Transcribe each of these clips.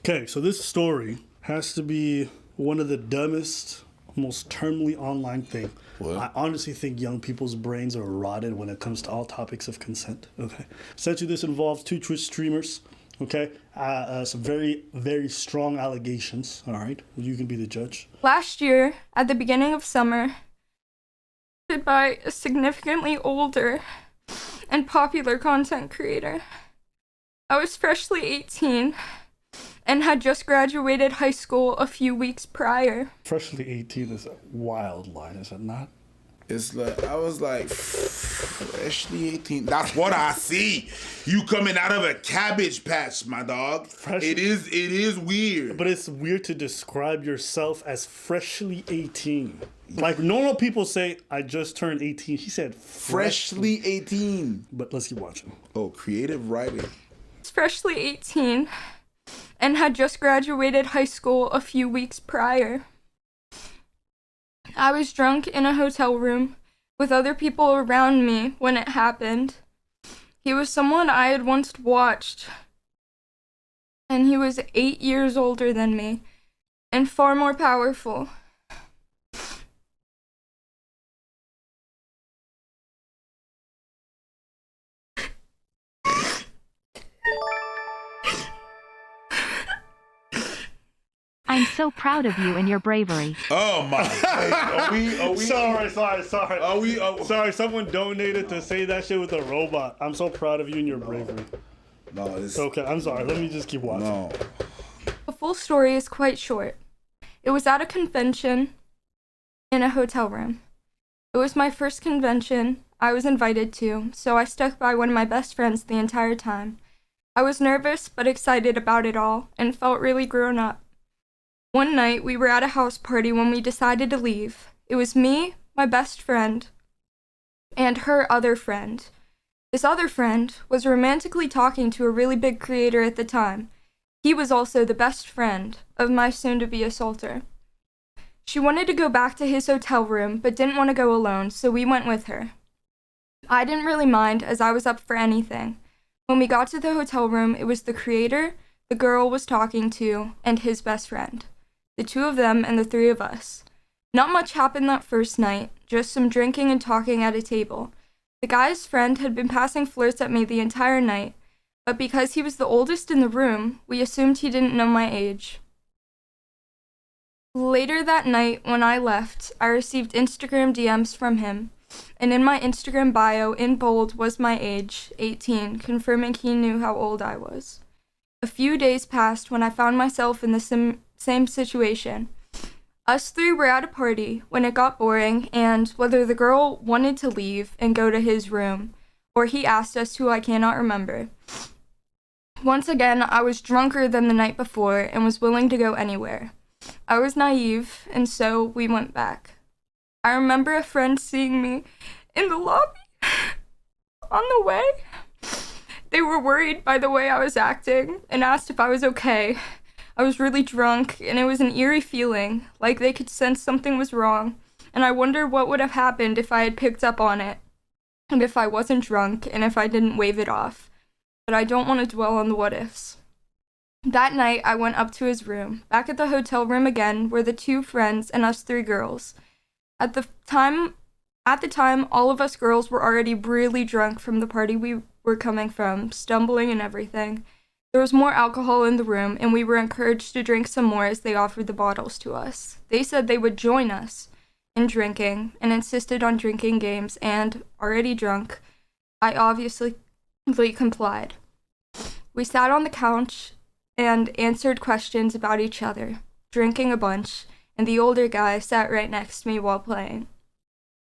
Okay, so this story has to be one of the dumbest, most terminally online thing. What? I honestly think young people's brains are rotted when it comes to all topics of consent. Okay, essentially this involves two Twitch streamers. Okay, some very, very strong allegations. All right, you can be the judge. Last year, at the beginning of summer, by a significantly older and popular content creator. I was freshly 18 and had just graduated high school a few weeks prior. Freshly 18 is a wild line, is it not? It's like, I was like, freshly 18. That's what I see. You coming out of a cabbage patch, my dog. It is weird. But it's weird to describe yourself as freshly 18. Like normal people say, I just turned 18. He said freshly 18. But let's keep watching. Oh, creative writing. I was freshly 18 and had just graduated high school a few weeks prior. I was drunk in a hotel room with other people around me when it happened. He was someone I had once watched, and he was 8 years older than me and far more powerful. I'm so proud of you and your bravery. Oh my! Are we? Sorry. Are we? Sorry, someone donated to say that shit with a robot. I'm so proud of you and your bravery. No, it's okay. I'm sorry. Let me just keep watching. No. The full story is quite short. It was at a convention in a hotel room. It was my first convention I was invited to, so I stuck by one of my best friends the entire time. I was nervous but excited about it all and felt really grown up. One night, we were at a house party when we decided to leave. It was me, my best friend, and her other friend. This other friend was romantically talking to a really big creator at the time. He was also the best friend of my soon-to-be assaulter. She wanted to go back to his hotel room, but didn't want to go alone, so we went with her. I didn't really mind, as I was up for anything. When we got to the hotel room, it was the creator, the girl was talking to, and his best friend. The two of them and the three of us. Not much happened that first night, just some drinking and talking at a table. The guy's friend had been passing flirts at me the entire night, but because he was the oldest in the room, we assumed he didn't know my age. Later that night, when I left, I received Instagram DMs from him, and in my Instagram bio, in bold, was my age, 18, confirming he knew how old I was. A few days passed when I found myself in the same situation. Us three were at a party when it got boring, and whether the girl wanted to leave and go to his room, or he asked us to, I cannot remember. Once again, I was drunker than the night before and was willing to go anywhere. I was naive, and so we went back. I remember a friend seeing me in the lobby on the way. They were worried by the way I was acting and asked if I was okay. I was really drunk, and it was an eerie feeling, like they could sense something was wrong, and I wonder what would have happened if I had picked up on it, and if I wasn't drunk, and if I didn't wave it off. But I don't want to dwell on the what-ifs. That night, I went up to his room. Back at the hotel room again were the two friends and us three girls. At the time, all of us girls were already really drunk from the party we were coming from, stumbling and everything. There was more alcohol in the room, and we were encouraged to drink some more as they offered the bottles to us. They said they would join us in drinking, and insisted on drinking games, and, already drunk, I obviously complied. We sat on the couch and answered questions about each other, drinking a bunch, and the older guy sat right next to me while playing.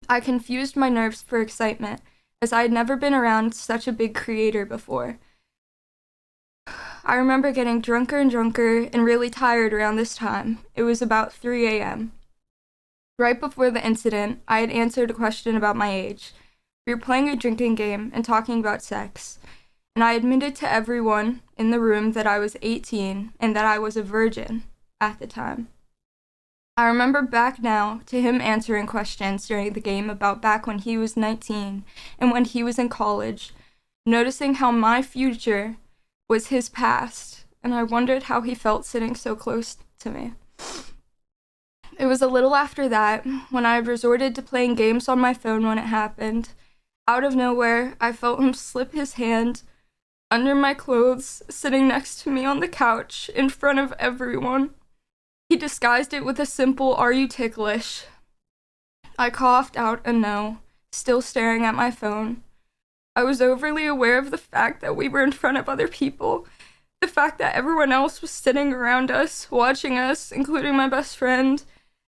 I confused my nerves for excitement, as I had never been around such a big creator before. I remember getting drunker and drunker and really tired around this time. It was about 3 a.m. Right before the incident, I had answered a question about my age. We were playing a drinking game and talking about sex, and I admitted to everyone in the room that I was 18 and that I was a virgin at the time. I remember back now to him answering questions during the game about back when he was 19 and when he was in college, noticing how my future was his past, and I wondered how he felt sitting so close to me. It was a little after that, when I had resorted to playing games on my phone when it happened. Out of nowhere, I felt him slip his hand under my clothes, sitting next to me on the couch, in front of everyone. He disguised it with a simple, "Are you ticklish?" I coughed out a no, still staring at my phone. I was overly aware of the fact that we were in front of other people, the fact that everyone else was sitting around us, watching us, including my best friend,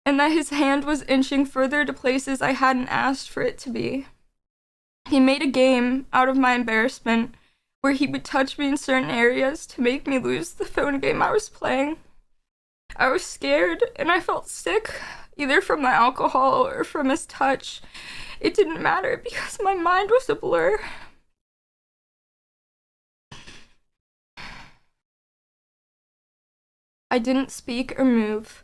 and that his hand was inching further to places I hadn't asked for it to be. He made a game out of my embarrassment, where he would touch me in certain areas to make me lose the phone game I was playing. I was scared, and I felt sick, either from the alcohol or from his touch. It didn't matter because my mind was a blur. I didn't speak or move.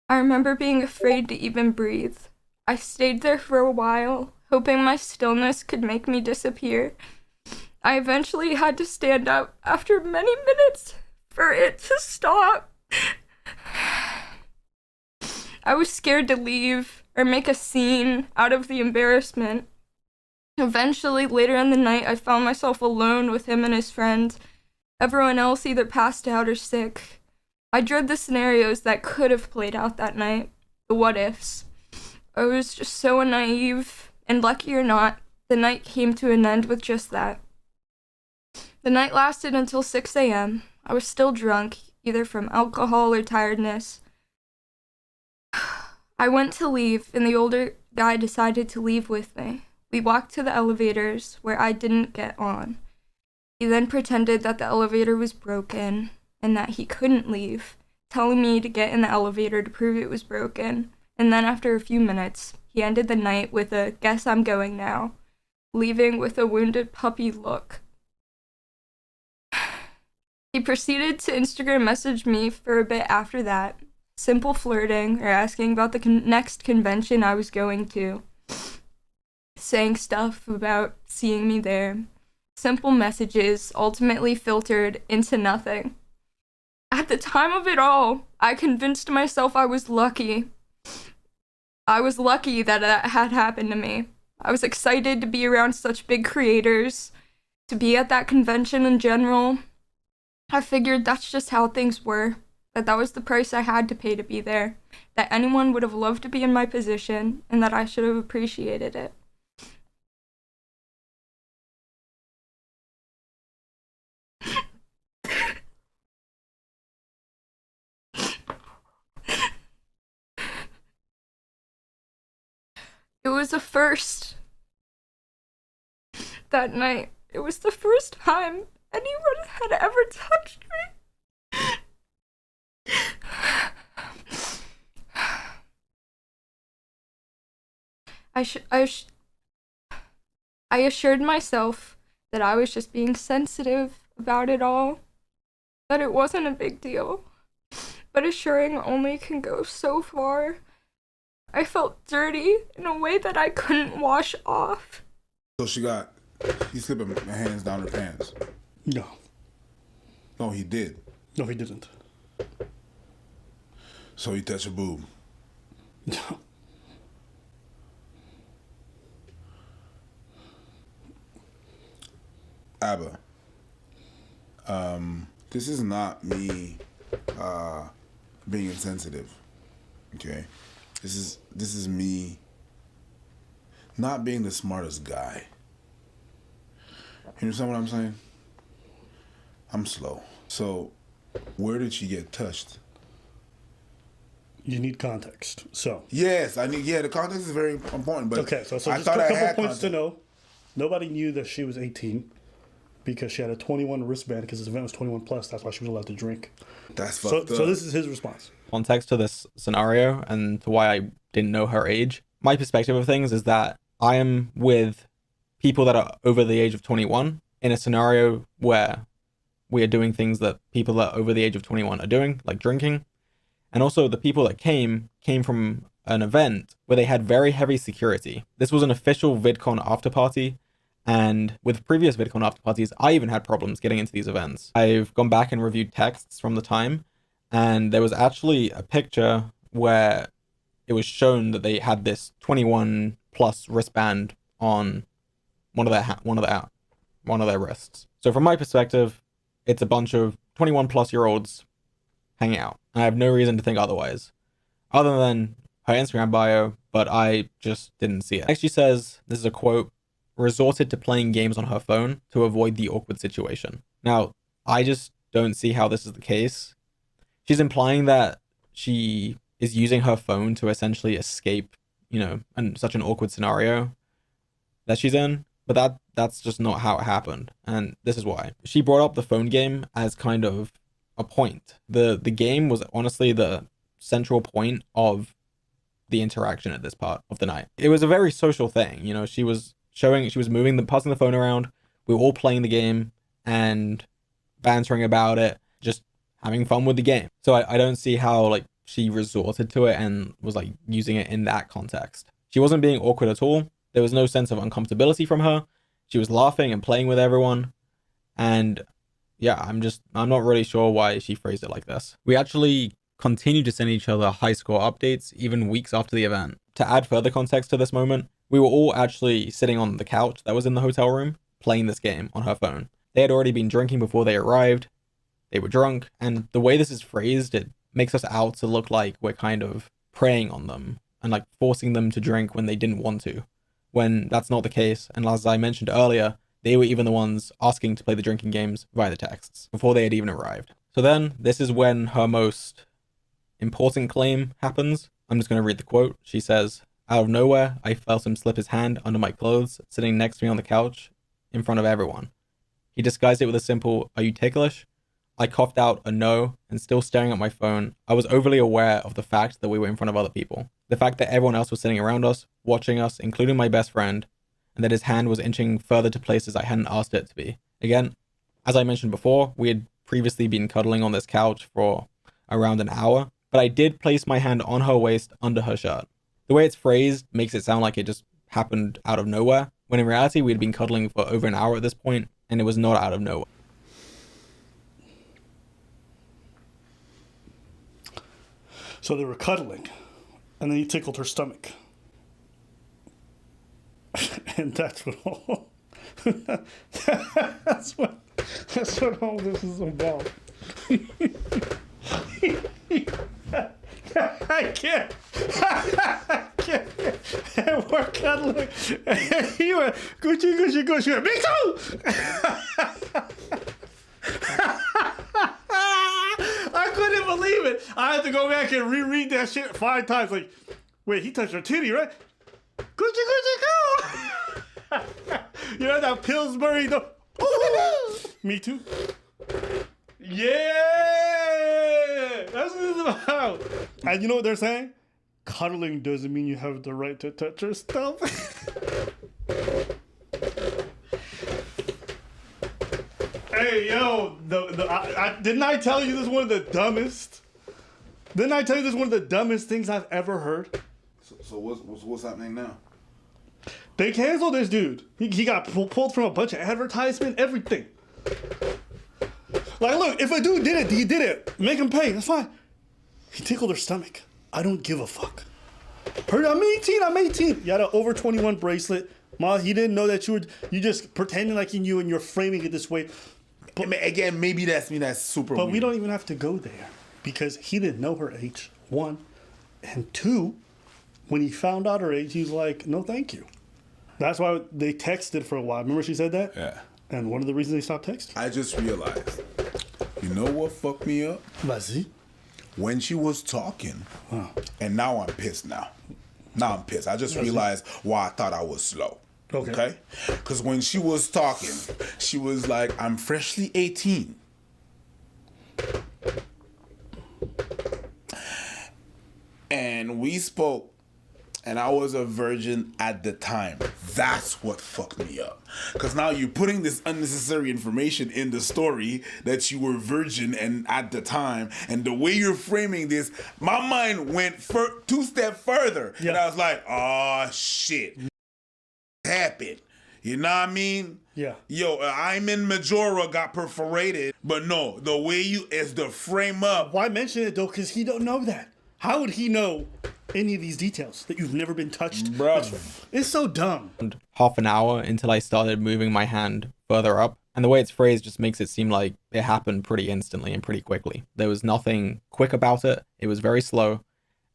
I remember being afraid to even breathe. I stayed there for a while, hoping my stillness could make me disappear. I eventually had to stand up after many minutes for it to stop. I was scared to leave or make a scene out of the embarrassment. Eventually, later in the night, I found myself alone with him and his friend. Everyone else either passed out or sick. I dread the scenarios that could have played out that night, the what-ifs. I was just so naive, and lucky or not, the night came to an end with just that. The night lasted until 6 a.m. I was still drunk, either from alcohol or tiredness. I went to leave, and the older guy decided to leave with me. We walked to the elevators, where I didn't get on. He then pretended that the elevator was broken, and that he couldn't leave, telling me to get in the elevator to prove it was broken, and then after a few minutes, he ended the night with a "guess I'm going now," leaving with a wounded puppy look. He proceeded to Instagram message me for a bit after that, simple flirting or asking about the next convention I was going to, saying stuff about seeing me there. Simple messages ultimately filtered into nothing. At the time of it all, I convinced myself I was lucky. I was lucky that that had happened to me. I was excited to be around such big creators, to be at that convention in general. I figured that's just how things were, that was the price I had to pay to be there, that anyone would have loved to be in my position, and that I should have appreciated it. It was a first. That night, it was the first time anyone had ever touched me. I assured myself that I was just being sensitive about it all, that it wasn't a big deal, but assuring only can go so far. I felt dirty in a way that I couldn't wash off. So he slipped her hands down her pants. No. No, he did. No, he didn't. So he touched her boob. No. Abba, this is not me being insensitive. Okay, this is me not being the smartest guy. You understand what I'm saying? I'm slow. So, where did she get touched? You need context. So. Yes, I need. Yeah, the context is very important. But okay, so I just thought a I couple had points context. to know. Nobody knew that she was 18 because she had a 21 wristband because this event was 21 plus. That's why she was allowed to drink. That's fucked up. So this is his response. Context to this scenario and to why I didn't know her age. My perspective of things is that I am with people that are over the age of 21 in a scenario where we are doing things that people that are over the age of 21 are doing, like drinking. And also the people that came from an event where they had very heavy security. This was an official VidCon after party, And with previous VidCon after parties, I even had problems getting into these events. I've gone back and reviewed texts from the time, and there was actually a picture where it was shown that they had this 21 plus wristband on one of their wrists. So from my perspective, it's a bunch of 21 plus year olds hanging out. And I have no reason to think otherwise, other than her Instagram bio, but I just didn't see it. Next, she says, this is a quote, resorted to playing games on her phone to avoid the awkward situation. Now, I just don't see how this is the case. She's implying that she is using her phone to essentially escape, such an awkward scenario that she's in. But that's just not how it happened. And this is why. She brought up the phone game as kind of a point. The game was honestly the central point of the interaction at this part of the night. It was a very social thing. She was passing the phone around. We were all playing the game and bantering about it, just having fun with the game. So I don't see how she resorted to it and was using it in that context. She wasn't being awkward at all. There was no sense of uncomfortability from her. She was laughing and playing with everyone. And yeah, I'm not really sure why she phrased it like this. We actually continued to send each other high score updates even weeks after the event. To add further context to this moment, we were all actually sitting on the couch that was in the hotel room playing this game on her phone. They had already been drinking before they arrived. They were drunk, and the way this is phrased, it makes us out to look like we're kind of preying on them and forcing them to drink when they didn't want to, when that's not the case. And as I mentioned earlier, they were even the ones asking to play the drinking games via the texts before they had even arrived. So then, this is when her most important claim happens. I'm just going to read the quote. She says, out of nowhere, I felt him slip his hand under my clothes, sitting next to me on the couch in front of everyone. He disguised it with a simple, are you ticklish? I coughed out a no, and still staring at my phone, I was overly aware of the fact that we were in front of other people. The fact that everyone else was sitting around us, watching us, including my best friend, and that his hand was inching further to places I hadn't asked it to be. Again, as I mentioned before, we had previously been cuddling on this couch for around an hour, but I did place my hand on her waist under her shirt. The way it's phrased makes it sound like it just happened out of nowhere, when in reality we had been cuddling for over an hour at this point, and it was not out of nowhere. So they were cuddling, and then he tickled her stomach. And that's what all that's what all this is about. I can't. And we're cuddling. And he went, Gucci. Me too! I couldn't believe it. I had to go back and reread that shit 5 times. Wait, he touched her titty, right? Gucci, go! That Pillsbury, Me too. Yeah! That's what it's about. And you know what they're saying? Cuddling doesn't mean you have the right to touch her stuff. Hey, yo, didn't I tell you this is one of the dumbest? Didn't I tell you this is one of the dumbest things I've ever heard? So what's happening now? They canceled this dude. He got pulled from a bunch of advertisement, everything. Look, if a dude did it, he did it. Make him pay. That's fine. He tickled her stomach. I don't give a fuck. I'm 18. You had an over 21 bracelet. Ma, he didn't know that you just pretending like he knew and you're framing it this way. But again, maybe that's super But weird. we don't even have to go there because he didn't know her age, 1. And 2, when he found out her age, he was like, no, thank you. That's why they texted for a while. Remember she said that? Yeah. And one of the reasons they stopped texting? I just realized, you know what fucked me up? Vas-y. When she was talking, and now I'm pissed now. Now I'm pissed. I just realized why I thought I was slow. Okay? Because when she was talking, she was like, I'm freshly 18. And we spoke, and I was a virgin at the time. That's what fucked me up. Because now you're putting this unnecessary information in the story that you were virgin and at the time. And the way you're framing this, my mind went 2 steps further. Yeah. And I was like, oh, shit. Happened. You know what I mean? Yeah. Yo, I'm in Majora got perforated, but no, the way is the frame up. Why mention it though? Because he don't know that. How would he know any of these details that you've never been touched? Bro. It's so dumb. Half an hour until I started moving my hand further up. And the way it's phrased just makes it seem like it happened pretty instantly and pretty quickly. There was nothing quick about it. It was very slow.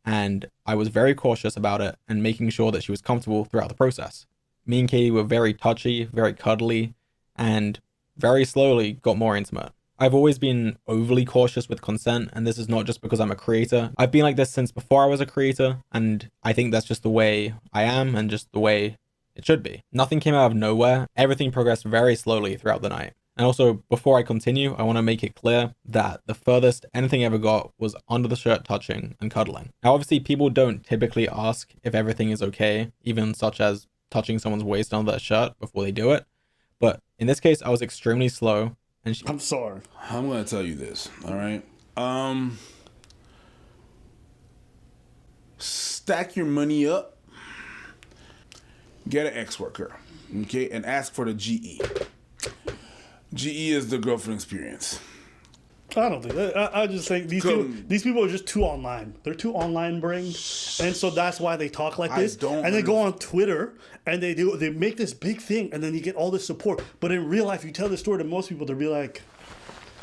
And I was very cautious about it and making sure that she was comfortable throughout the process. Me and Katie were very touchy, very cuddly, and very slowly got more intimate. I've always been overly cautious with consent, and this is not just because I'm a creator. I've been like this since before I was a creator, and I think that's just the way I am and just the way it should be. Nothing came out of nowhere. Everything progressed very slowly throughout the night. And also, before I continue, I want to make it clear that the furthest anything ever got was under the shirt touching and cuddling. Now, obviously, people don't typically ask if everything is okay, even such as touching someone's waist under their shirt before they do it. But in this case, I was extremely slow. And I'm sorry. I'm gonna tell you this, all right? Stack your money up, get an ex-worker, okay, and ask for the GE. GE is the girlfriend experience. I don't think that. I just think these people are just too online. They're too online brains, and so that's why they talk like this. And they go on Twitter and they make this big thing, and then you get all this support. But in real life, you tell the story to most people, they'll be like,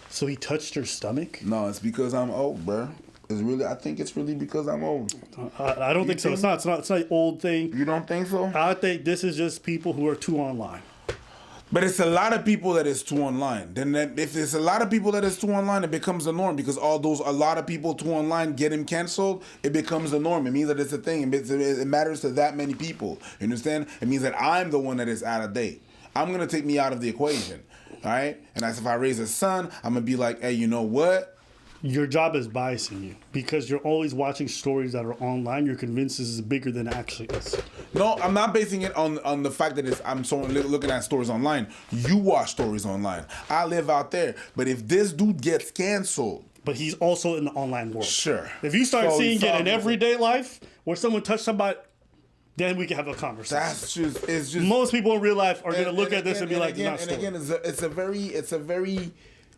"So he touched her stomach?" No, it's because I'm old, bro. I think it's really because I'm old. I don't think so. It's not an old thing. You don't think so? I think this is just people who are too online. But it's a lot of people that is too online. If it's a lot of people that is too online, it becomes the norm because a lot of people too online get him canceled. It becomes the norm. It means that it's a thing. It matters to that many people. You understand? It means that I'm the one that is out of date. I'm gonna take me out of the equation, all right? And that's if I raise a son, I'm gonna be like, hey, you know what? Your job is biasing you because you're always watching stories that are online. You're convinced this is bigger than it actually is. No, I'm not basing it on the fact that I'm so looking at stories online. You watch stories online. I live out there. But if this dude gets canceled, but he's also in the online world. Sure. If you start seeing it in everyday life where someone touched somebody, then we can have a conversation. It's just most people in real life are gonna look at this and be like, again, it's a very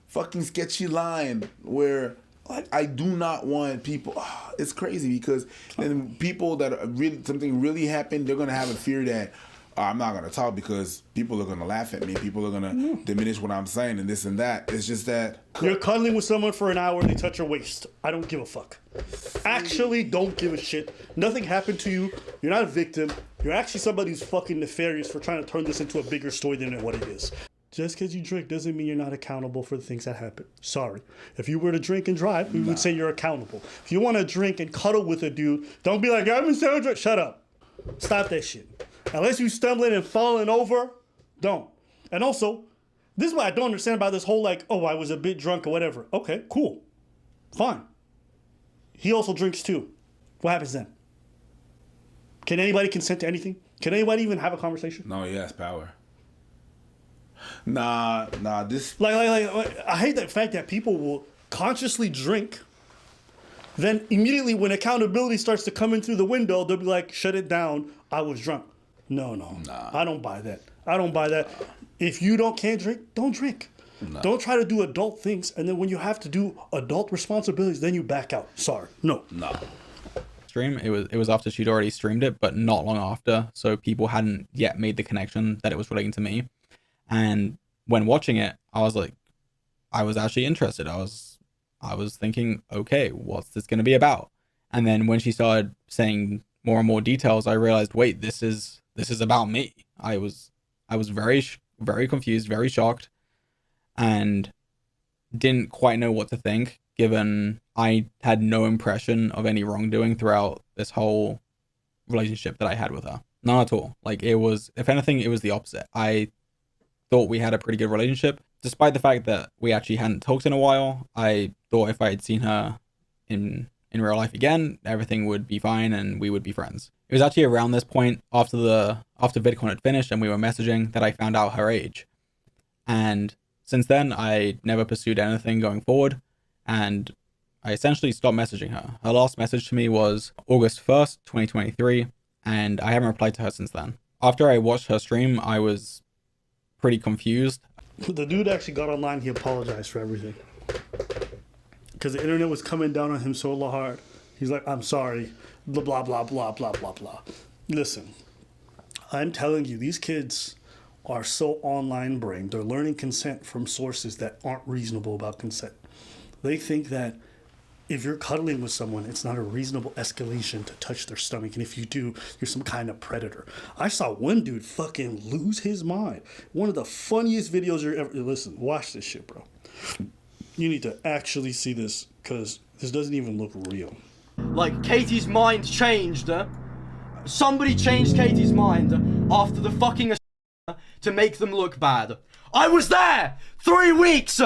fucking sketchy line where like I do not want people. It's crazy because then people that are really something really happened, they're gonna have a fear that I'm not gonna talk because people are gonna laugh at me. People are gonna diminish what I'm saying and this and that. It's just that you're cuddling with someone for an hour and they touch your waist. I don't give a fuck. Actually, don't give a shit. Nothing happened to you. You're not a victim. You're actually somebody who's fucking nefarious for trying to turn this into a bigger story than what it is. Just because you drink doesn't mean you're not accountable for the things that happen. Sorry. If you were to drink and drive, we would say you're accountable. If you want to drink and cuddle with a dude, don't be like, I've been so drunk. Shut up. Stop that shit. Unless you stumbling and falling over, don't. And also, this is what I don't understand about this whole like, oh, I was a bit drunk or whatever. Okay, cool. Fine. He also drinks too. What happens then? Can anybody consent to anything? Can anybody even have a conversation? No, he has power. Nah, this like I hate the fact that people will consciously drink, then immediately when accountability starts to come in through the window, they'll be like, shut it down, I was drunk. No. Nah. I don't buy that. If you can't drink, don't drink. Nah. Don't try to do adult things, and then when you have to do adult responsibilities, then you back out. Sorry. No. Stream. It was after she'd already streamed it, but not long after, so people hadn't yet made the connection that it was relating to me. And when watching it, I was actually interested. I was thinking, okay, what's this going to be about? And then when she started saying more and more details, I realized, wait, this is about me. I was very, very confused, very shocked, and didn't quite know what to think, given I had no impression of any wrongdoing throughout this whole relationship that I had with her. None at all. Like, it was, if anything, it was the opposite. I thought we had a pretty good relationship, despite the fact that we actually hadn't talked in a while. I thought if I had seen her in real life again, everything would be fine and we would be friends. It was actually around this point, after VidCon had finished and we were messaging, that I found out her age. And since then, I never pursued anything going forward, and I essentially stopped messaging her. Her last message to me was August 1st, 2023, and I haven't replied to her since then. After I watched her stream, I was pretty confused. The dude actually got online. He apologized for everything because the internet was coming down on him so hard. He's like, "I'm sorry." Blah blah blah blah blah blah blah. Listen, I'm telling you, these kids are so online brained. They're learning consent from sources that aren't reasonable about consent. They think that if you're cuddling with someone, it's not a reasonable escalation to touch their stomach. And if you do, you're some kind of predator. I saw one dude fucking lose his mind. One of the funniest videos you're ever... Listen, watch this shit, bro. You need to actually see this because this doesn't even look real. Like, Katie's mind changed. Somebody changed Katie's mind after the fucking to make them look bad. I was there 3 weeks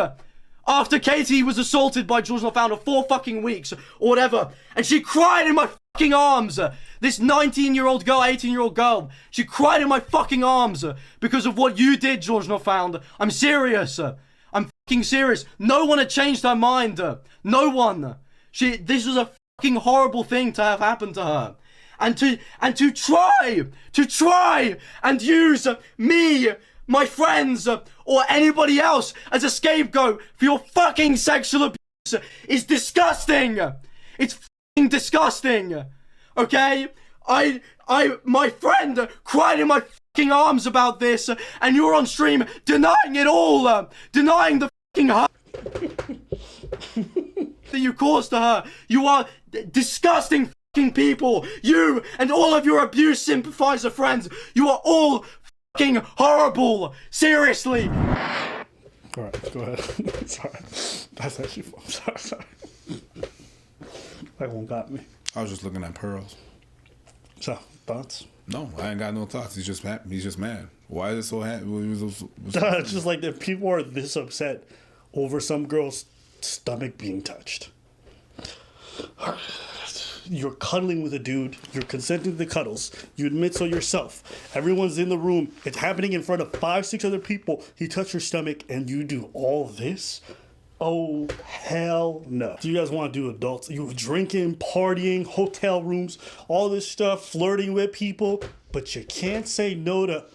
after Katie was assaulted by GeorgeNotFound, 4 fucking weeks or whatever, and she cried in my fucking arms. This 19-year-old girl, 18-year-old girl, she cried in my fucking arms because of what you did, GeorgeNotFound. I'm serious. I'm fucking serious. No one had changed her mind. No one. This was a fucking horrible thing to have happened to her. And to try and use me, my friends, or anybody else as a scapegoat for your fucking sexual abuse is disgusting. It's fucking disgusting. Okay? My friend cried in my fucking arms about this, and you're on stream denying it all, denying the fucking harm that you caused to her. You are disgusting fucking people. You and all of your abuse sympathizer friends, you are all fucking horrible. Seriously. All right, go ahead. Sorry. That's actually fun. Sorry. That one got me. I was just looking at pearls. So, thoughts? No, I ain't got no thoughts. He's just happy. He's just mad. Why is it so happy? It's just like that people are this upset over some girl's stomach being touched. You're cuddling with a dude. You're consenting to the cuddles. You admit so yourself. Everyone's in the room. It's happening in front of 5, 6 other people. He touched your stomach and you do all this? Oh, hell no. Do you guys want to do adults? You drinking, partying, hotel rooms, all this stuff, flirting with people, but you can't say no to,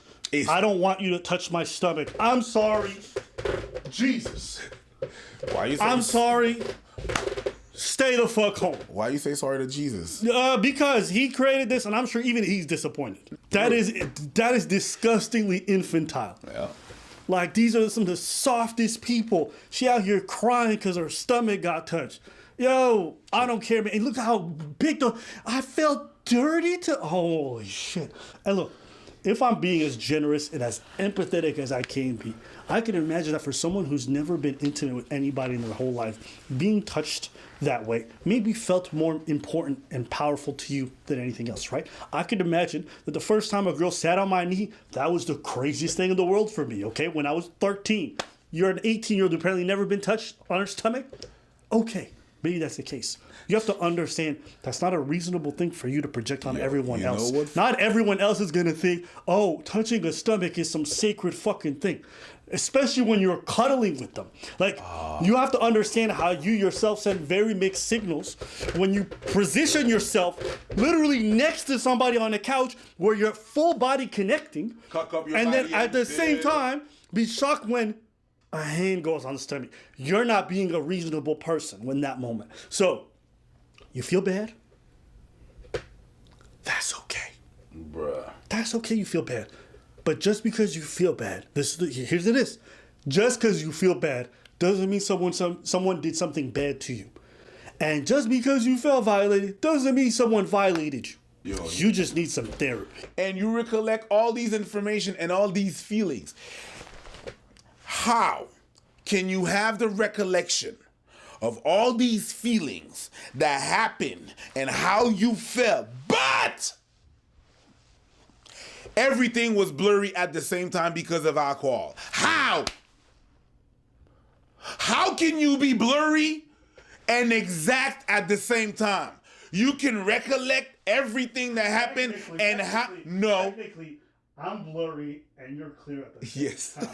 I don't want you to touch my stomach. I'm sorry. Jesus. Why you say I'm sorry. Stay the fuck home. Why you say sorry to Jesus? Because he created this, and I'm sure even he's disappointed. That is disgustingly infantile. Yeah. Like, these are some of the softest people. She out here crying because her stomach got touched. Yo, I don't care, man. And look how big I felt dirty to... Holy shit. And look, if I'm being as generous and as empathetic as I can be, I can imagine that for someone who's never been intimate with anybody in their whole life, being touched that way maybe felt more important and powerful to you than anything else, right? I could imagine that the first time a girl sat on my knee, that was the craziest thing in the world for me, okay? When I was 13, you're an 18-year-old who apparently never been touched on her stomach? Okay, maybe that's the case. You have to understand that's not a reasonable thing for you to project on everyone else. Not everyone else is gonna think, oh, touching a stomach is some sacred fucking thing. Especially when you're cuddling with them. Like, you have to understand how you yourself send very mixed signals when you position yourself literally next to somebody on the couch where you're full body connecting. And then at the same time, be shocked when a hand goes on the stomach. You're not being a reasonable person in that moment. So, you feel bad? That's okay. Bruh. That's okay, you feel bad. But just because you feel bad, here's it is. Just because you feel bad doesn't mean someone did something bad to you. And just because you felt violated doesn't mean someone violated you. You just need some therapy. And you recollect all these information and all these feelings. How can you have the recollection of all these feelings that happened and how you felt, but everything was blurry at the same time because of alcohol? How? How can you be blurry and exact at the same time? You can recollect everything that happened and how... No. Technically, I'm blurry and you're clear at the same Yes. time.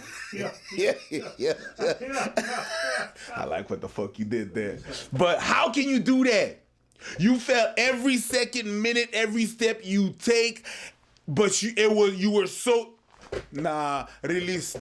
Yeah. I like what the fuck you did there. But how can you do that? You felt every second, minute, every step you take But you were so, nah, release